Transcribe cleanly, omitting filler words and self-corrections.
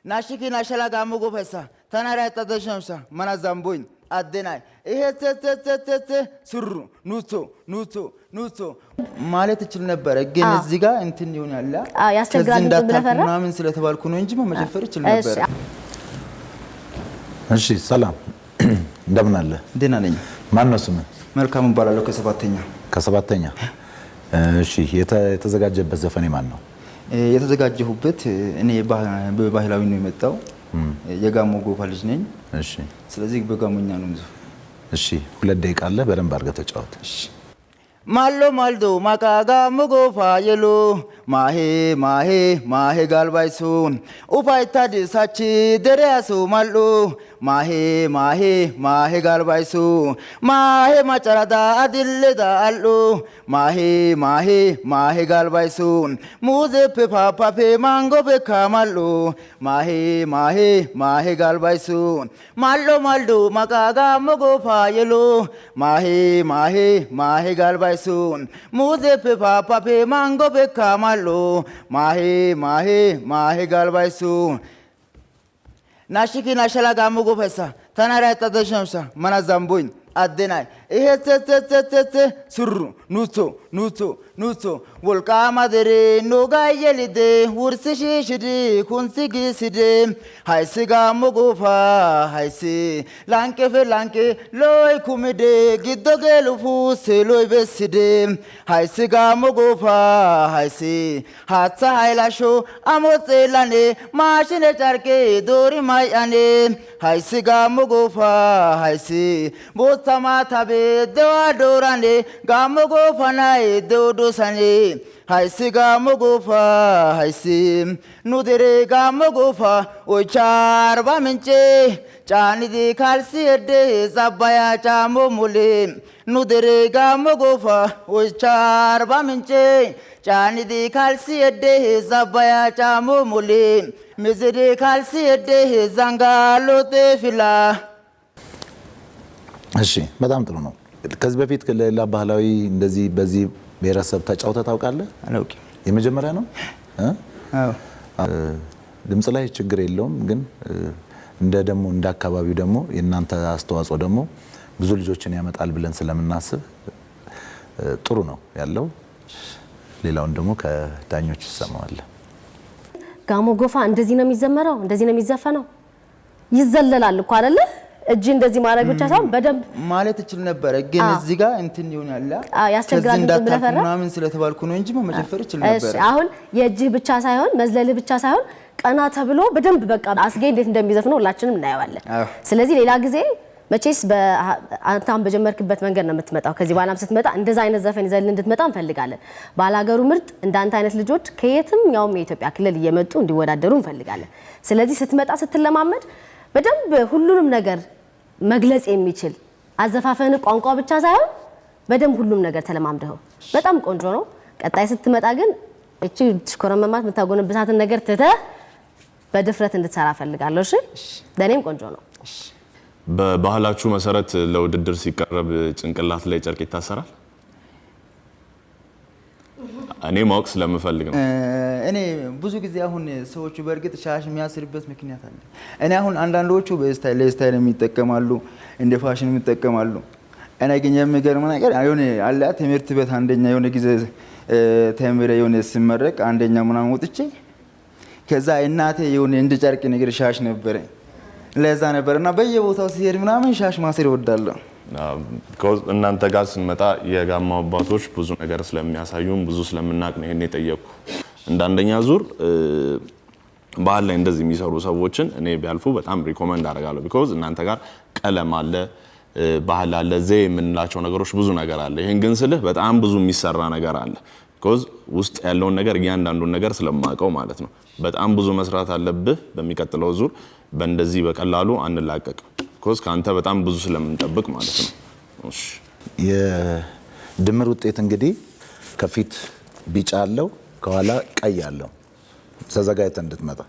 ናሽኪ ናሸላ ጋሞ ጎፈሳ ተናራ ተደሸምሳ ማናዛምቦኝ አደናይ ይሄ ስሩ ኑቶ ማለት ይችል ነበር ግን እዚህ ጋር እንትን ይሆናል ያስቸግራል ብለፈራ ምናምን ስለተባልኩ ነው እንጂ መጨፈር ይችል ነበር እሺ ሰላም እንደምን አለ ደህና ነኝ ማን ነው ስሙ መልካም ባላለው ከሰባተኛ እሺ የተዘጋጀበት ዘፈኔ ማን ነው የተዘጋጀሁበት እኔ በባህላዊ ነው የመጣው የጋሞ ጎፋ ልጅ ነኝ እሺ ስለዚህ በጋሞኛ ነው ምዘፍ እሺ ሁለት ደቂቃ አለ በደንብ አድርገህ ተጫወት እሺ ማሎ ማልዶ ማካጋ ሙጎፋ የሎ ማሄ ጋልባይሱ ኡፋይታ ዲሳቺ ደሪያሱ ማሎ ማሄ ጋልባይሱ ማሄ ማጨራዳ አድልዳ አሎ ማሄ ጋልባይሱ ሙዘፔ ፓፓፔ ማንጎ በካማሎ ማሄ ጋልባይሱ ማሎ ማልዶ ማካጋ ሙጎፋ የሎ ማሄ ጋልባይሱ ሙዘፔ ፓፓፔ ማንጎ በካማሎ ማሄ ጋልባይሱ ናሽኪ ናሸላ ጋሞ ጎፈሳ ተናራ ተደሸምሳ ማናዛምቦኝ አደናይ ይሄ ስሩ ኑቶ ወልቃማ ደሬ ኖጋየሊደ ውርስሽሽዲ ኩንሲጊስደ ሃይሲ ጋሞ ጎፋ ሃይሲ ላንቄ ሎይ ኩምደ ጊዶ ገሉፉ ሴሎይ በስደ ሃይሲ ጋሞ ጎፋ ሃይሲ ሃሳ ሃይላሾ አሞጼላኔ ማሽነ ጫርቄ ዶሪ ማያኔ ሃይሲ ጋሞ ጎፋ ሃይሲ ቦታማ ታቤ ደዋ ዶራኔ ጋሞ ጎፋናይ ዶዶሳኔ ሃይሲ ጋሞ ጎፋ ሃይሲ ኑደሬ ጋሞ ጎፋ ኦቻርባ ምንጬ ጫኒዲ ካልሲ እደ ዛባያ ጫሞ ሙሌ ኑደሬ ጋሞ ጎፋ ኦቻርባ ምንጬ ጫኒዲ ካልሲ እደ ዛባያ ጫሞ ሙሌ ምዝዴ ካልሲ እደ ዛንጋሎቴ ፊላ እሺ በጣም ጥሩ ነው ከዚህ በፊት ለሌላ ባህላዊ እንደዚህ በዚህ ብሔረሰብ ተጫውተህ ታውቃለህ አላውቅም የመጀመሪያ ነው አዎ ድምጽ ላይ ችግር የለውም ግን እንደ አካባቢው ደግሞ የናንተ አስተዋጽኦ ደግሞ ብዙ ልጆችን ያመጣል ብለን ስለምናስብ ጥሩ ነው ያለው ሌላውን ደግሞ ከዳኞች ይሰማዋል ጋሞ ጎፋ እንደዚህ ነው የሚዘመረው እንደዚህ ነው የሚዘፈነው ይዘለላል እኮ አይደለ እጂ እንደዚህ ማድረግ ብቻ ሳይሆን በደንብ ማለት ይችል ነበር ግን እዚህ ጋር እንትን ይሆናል ያስቸግራል ብለፈራ ምናምን ስለተባልኩ ነው እንጂ መጨፈር ይችል ነበር እሺ አሁን የእጅ ብቻ ሳይሆን መዝለል ብቻ ሳይሆን ቀና ተብሎ በደንብ በቃ አስጌ እንዴት እንደሚዘፍነው ሁላችንም እናያለን ስለዚህ ሌላ ጊዜ መቼስ አንተም በጀመርክበት መንገድ ነው የምትመጣው ከዚህ በኋላም ስትመጣ እንደዛ አይነት ዘፈን ይዘል እንድትመጣ እንፈልጋለን ባላገሩ ምርጥ እንዳንተ አይነት ልጆች ከየትም ያውም የኢትዮጵያ ክልል እየመጡ እንዲወዳደሩ እንፈልጋለን ስለዚህ ስትመጣ ስትለማመድ በደንብ ሁሉንም ነገር መግለጽ የሚችል አዘፋፈን ቋንቋ ብቻ ሳይሆን በደንብ ሁሉም ነገር ተለማምደው በጣም ቆንጆ ነው ቀጣይ ስትመጣ ግን እቺ ሽኮረመማት መታጎነብሳትን ነገር ተተ በድፍረት እንድትሰራ ፈልጋለሁ እሺ ለኔም ቆንጆ ነው በባህላችሁ መሰረት ለውድድር ሲቀርብ ጭንቅላት ላይ ጨርቅ ይታሰራል እኔ ማወቅ ስለምፈልግ ነው እኔ ብዙ ጊዜ አሁን ሰዎቹ በርግጥ ሻሽ የሚያስርበት ምክንያት አለ እኔ አሁን አንዳንዶቹ በስታይል የሚጠቀማሉ እንደ ፋሽን የሚጠቀማሉ እኔ ግን የሚገርም ነገር አይሆነ አለ ትምህርት ቤት አንደኛ የሆነ ጊዜ ተምሬ የሆነ ሲመረቅ አንደኛ ምናምን ወጥቼ ከዛ እናቴ የሆነ እንደ ጨርቅ ነገር ሻሽ ነበር ለዛ ነበርና በየቦታው ሲሄድ ምናምን ሻሽ ማሰር ይወዳለሁ እናንተ ጋር ስንመጣ የጋማ አባቶች ብዙ ነገር ስለሚያሳዩን ብዙ ስለምናቅ ነው ይሄን የጠየቁ እንዳንደኛ ዙር ባህል ላይ እንደዚህ የሚሰሩ ሰዎችን እኔ ቢያልፉ በጣም ሪኮመንድ አደርጋለሁ because እናንተ ጋር ቀለም አለ ባህል አለ ዘይ የምንላቸው ነገሮች ብዙ ነገር አለ ይሄን ግን ስልህ በጣም ብዙ የሚሰራ ነገር አለ because ውስጥ ያለውን ነገር እያንዳንዱን ነገር ስለማቀው ማለት ነው በጣም ብዙ መስራት አለብህ በሚቀጥለው ዙር በእንደዚህ በቀላሉ አንላቀቅ because ካንተ በጣም ብዙ ስለምንጠብቅ ማለት ነው እሺ የድምር ውጤት እንግዲህ ከፊት ቢጫ አለው ከኋላ ቀይ አለው ተዘጋጅተህ እንድትመጣ